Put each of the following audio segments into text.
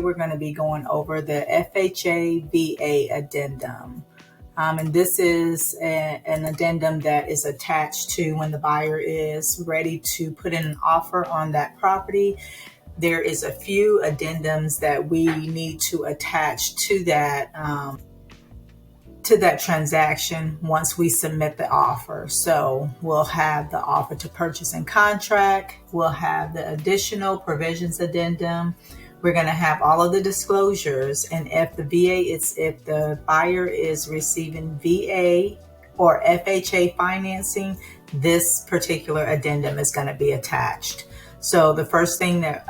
we're going to be going over the FHA VA addendum. And this is an addendum that is attached to when the buyer is ready to put in an offer on that property. There is a few addendums that we need to attach to that transaction once we submit the offer. So we'll have the offer to purchase and contract. We'll have the additional provisions addendum. We're going to have all of the disclosures, and if the buyer is receiving VA or FHA financing, this particular addendum is going to be attached. So the first thing that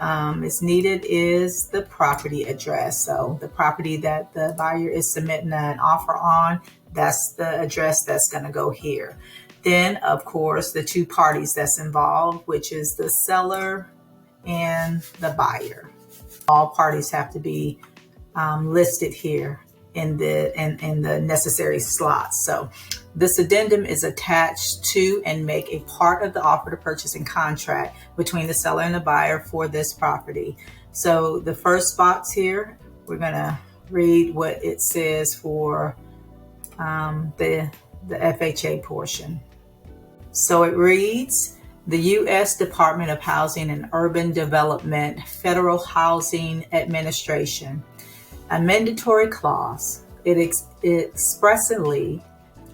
is needed is the property address. So the property that the buyer is submitting an offer on, that's the address that's going to go here. Then, of course, the two parties that's involved, which is the seller and the buyer. All parties have to be listed here in the necessary slots. So this addendum is attached to and make a part of the offer to purchase and contract between the seller and the buyer for this property. So the first box here, we're going to read what it says for the FHA portion. So it reads, the U.S. Department of Housing and Urban Development, Federal Housing Administration, a mandatory clause. It expressly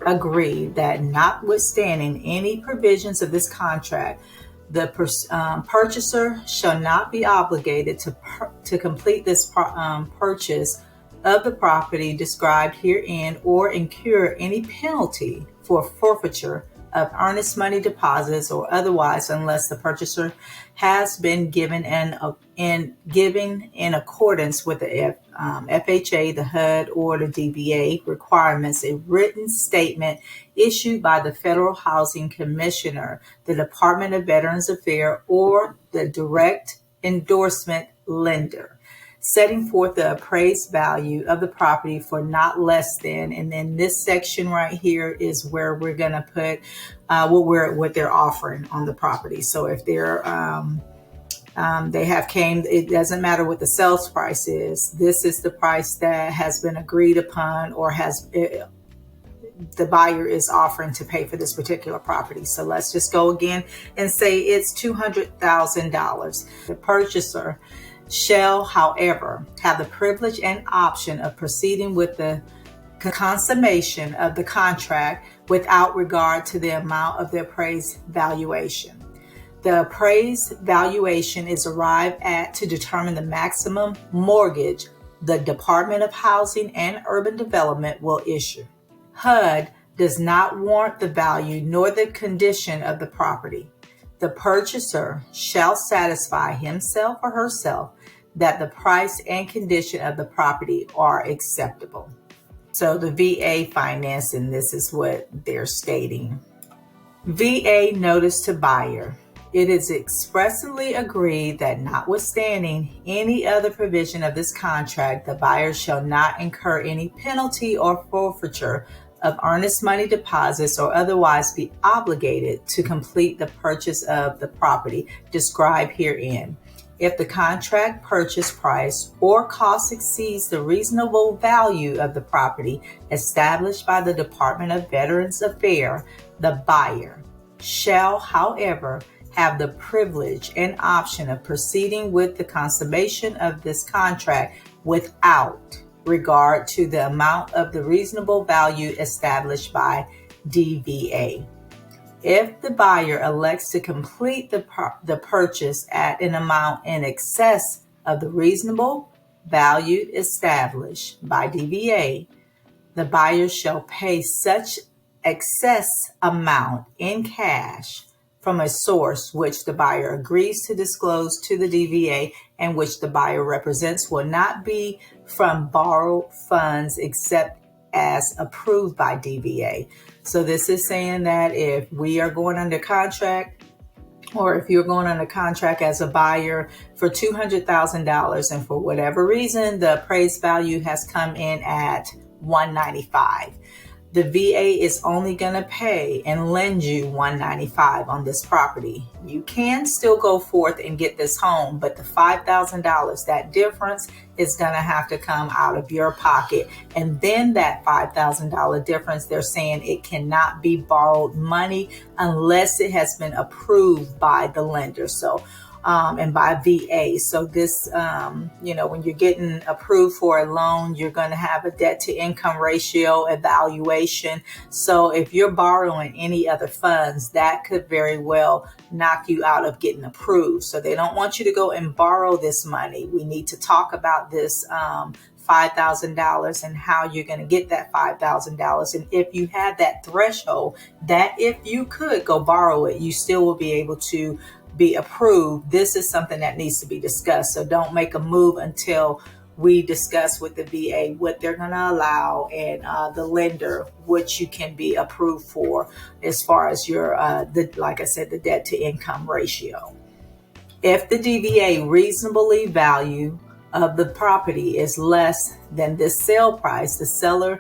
agreed that notwithstanding any provisions of this contract, the purchaser shall not be obligated to complete this purchase of the property described herein or incur any penalty for forfeiture of earnest money deposits or otherwise, unless the purchaser has been given in accordance with the FHA, the HUD, or the DBA requirements, a written statement issued by the Federal Housing Commissioner, the Department of Veterans Affairs, or the direct endorsement lender, setting forth the appraised value of the property for not less than, and then this section right here is where we're going to put what they're offering on the property. So if they're it doesn't matter what the sales price is. This is the price that has been agreed upon or the buyer is offering to pay for this particular property. So let's just go again and say it's $200,000. The purchaser shall, however, have the privilege and option of proceeding with the consummation of the contract without regard to the amount of the appraised valuation. The appraised valuation is arrived at to determine the maximum mortgage the Department of Housing and Urban Development will issue. HUD does not warrant the value nor the condition of the property. The purchaser shall satisfy himself or herself that the price and condition of the property are acceptable. So the VA financing, this is what they're stating. VA notice to buyer. It is expressly agreed that notwithstanding any other provision of this contract, the buyer shall not incur any penalty or forfeiture of earnest money deposits or otherwise be obligated to complete the purchase of the property described herein. If the contract purchase price or cost exceeds the reasonable value of the property established by the Department of Veterans Affairs, the buyer shall, however, have the privilege and option of proceeding with the consummation of this contract without regard to the amount of the reasonable value established by DVA. If the buyer elects to complete the purchase at an amount in excess of the reasonable value established by DVA, the buyer shall pay such excess amount in cash from a source which the buyer agrees to disclose to the DVA and which the buyer represents will not be from borrowed funds except as approved by DVA. So this is saying that if we are going under contract, or if you're going under contract as a buyer for $200,000 and for whatever reason the appraised value has come in at $195,000, the VA is only going to pay and lend you $195 on this property. You can still go forth and get this home, but the $5,000, that difference is going to have to come out of your pocket. And then that $5,000 difference, they're saying it cannot be borrowed money unless it has been approved by the lender. So and by VA. So this, when you're getting approved for a loan, you're going to have a debt to income ratio evaluation. So if you're borrowing any other funds, that could very well knock you out of getting approved. So they don't want you to go and borrow this money. We need to talk about this $5,000 and how you're going to get that $5,000. And if you have that threshold, that if you could go borrow it, you still will be able to be approved. This is something that needs to be discussed. So don't make a move until we discuss with the VA what they're going to allow and the lender what you can be approved for as far as your, like I said, the debt to income ratio. If the DVA reasonably value of the property is less than this sale price, the seller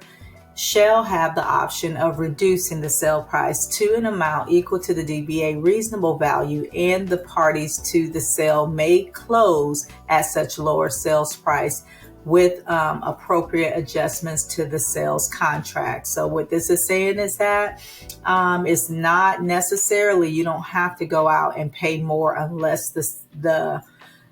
shall have the option of reducing the sale price to an amount equal to the DBA reasonable value, and the parties to the sale may close at such lower sales price with appropriate adjustments to the sales contract. So what this is saying is that it's not necessarily, you don't have to go out and pay more unless the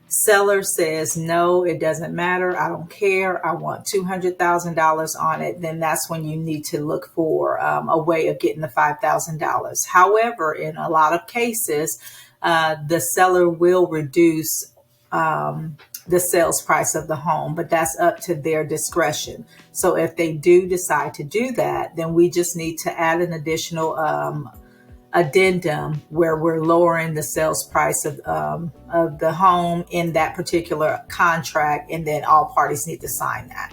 seller says, no, it doesn't matter. I don't care. I want $200,000 on it. Then that's when you need to look for a way of getting the $5,000. However, in a lot of cases, the seller will reduce the sales price of the home, but that's up to their discretion. So if they do decide to do that, then we just need to add an additional addendum where we're lowering the sales price of the home in that particular contract, and then all parties need to sign that.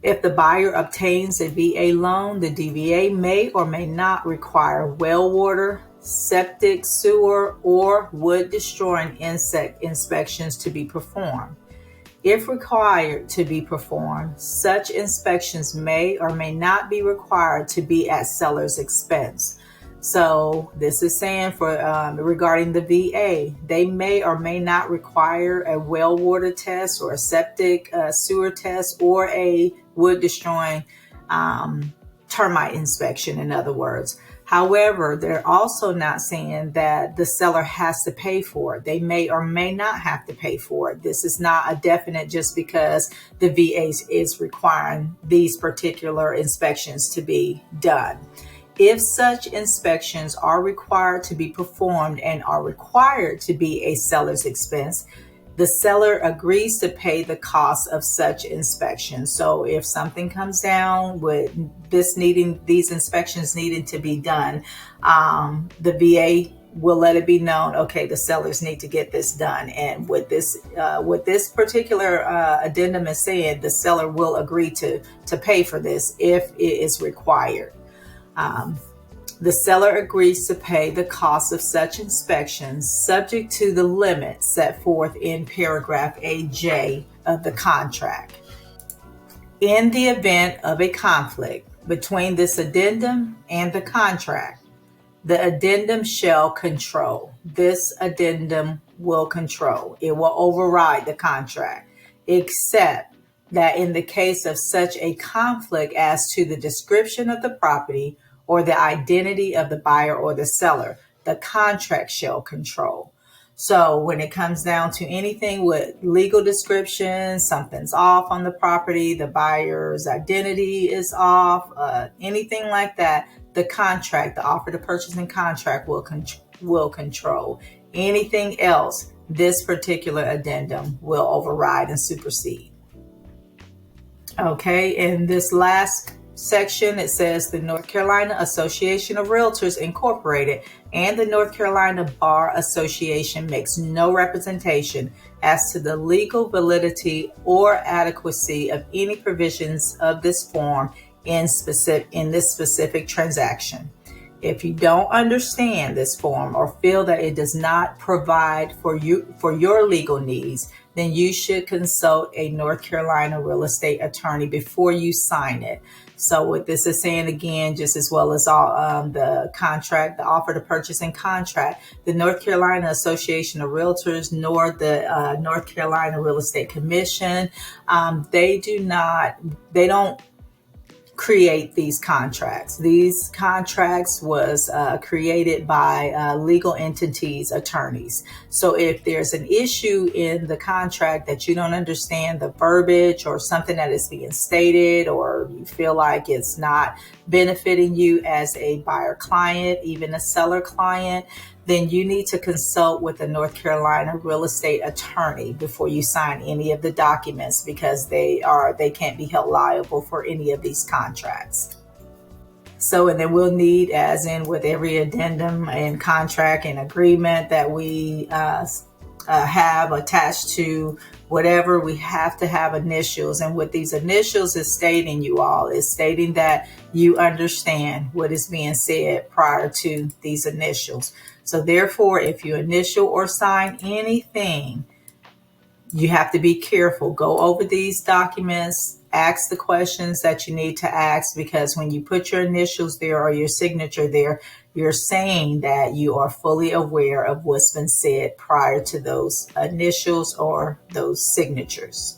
If the buyer obtains a VA loan, the DVA may or may not require well water, septic, sewer, or wood destroying insect inspections to be performed. If required to be performed, such inspections may or may not be required to be at seller's expense. So this is saying for regarding the VA, they may or may not require a well water test or a septic sewer test or a wood destroying termite inspection, in other words. However, they're also not saying that the seller has to pay for it. They may or may not have to pay for it. This is not a definite just because the VA is requiring these particular inspections to be done. If such inspections are required to be performed and are required to be a seller's expense, the seller agrees to pay the cost of such inspection. So if something comes down with these inspections needing to be done, the VA will let it be known, okay, the sellers need to get this done. And with this particular addendum is saying, the seller will agree to pay for this if it is required. The seller agrees to pay the cost of such inspections subject to the limits set forth in paragraph AJ of the contract. In the event of a conflict between this addendum and the contract, the addendum shall control. This addendum will control. It will override the contract, except that in the case of such a conflict as to the description of the property or the identity of the buyer or the seller, the contract shall control. So when it comes down to anything with legal description, something's off on the property, the buyer's identity is off, anything like that, the contract, the offer to purchase and contract will control. Anything else, this particular addendum will override and supersede. Okay, in this last section, it says the North Carolina Association of Realtors Incorporated and the North Carolina Bar Association makes no representation as to the legal validity or adequacy of any provisions of this form in this specific transaction. If you don't understand this form or feel that it does not provide for your legal needs, then you should consult a North Carolina real estate attorney before you sign it. So what this is saying again, just as well as all the contract, the offer to purchase and contract, the North Carolina Association of Realtors, nor the North Carolina Real Estate Commission, they don't create these contracts. These contracts was created by legal entities, attorneys. So if there's an issue in the contract that you don't understand the verbiage or something that is being stated, or you feel like it's not benefiting you as a buyer client, even a seller client, then you need to consult with a North Carolina real estate attorney before you sign any of the documents, because they can't be held liable for any of these contracts. So, and then we'll need, as in with every addendum and contract and agreement that we have attached to whatever, we have to have initials. And what these initials is stating, you all, is stating that you understand what is being said prior to these initials. So therefore, if you initial or sign anything, you have to be careful. Go over these documents, ask the questions that you need to ask, because when you put your initials there or your signature there, you're saying that you are fully aware of what's been said prior to those initials or those signatures.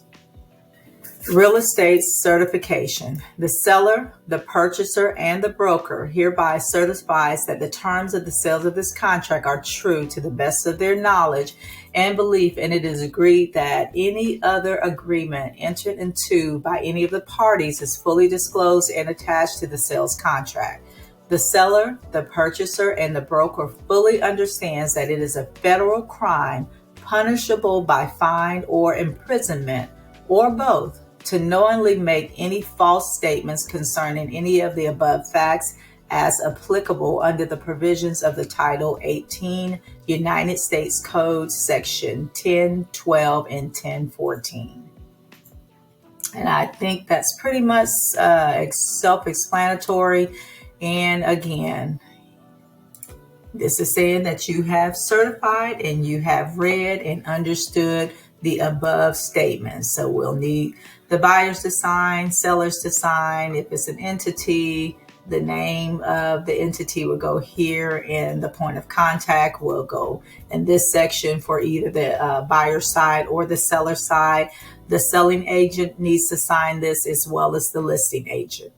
Real estate certification. The seller, the purchaser, and the broker hereby certifies that the terms of the sales of this contract are true to the best of their knowledge and belief, and it is agreed that any other agreement entered into by any of the parties is fully disclosed and attached to the sales contract. The seller, the purchaser, and the broker fully understands that it is a federal crime punishable by fine or imprisonment, or both, to knowingly make any false statements concerning any of the above facts as applicable under the provisions of the Title 18 United States Code Section 1012 and 1014. And I think that's pretty much self-explanatory. And again, this is saying that you have certified and you have read and understood the above statements. So we'll need the buyers to sign, sellers to sign. If it's an entity, the name of the entity will go here, and the point of contact will go in this section for either the buyer side or the seller side. The selling agent needs to sign this, as well as the listing agent.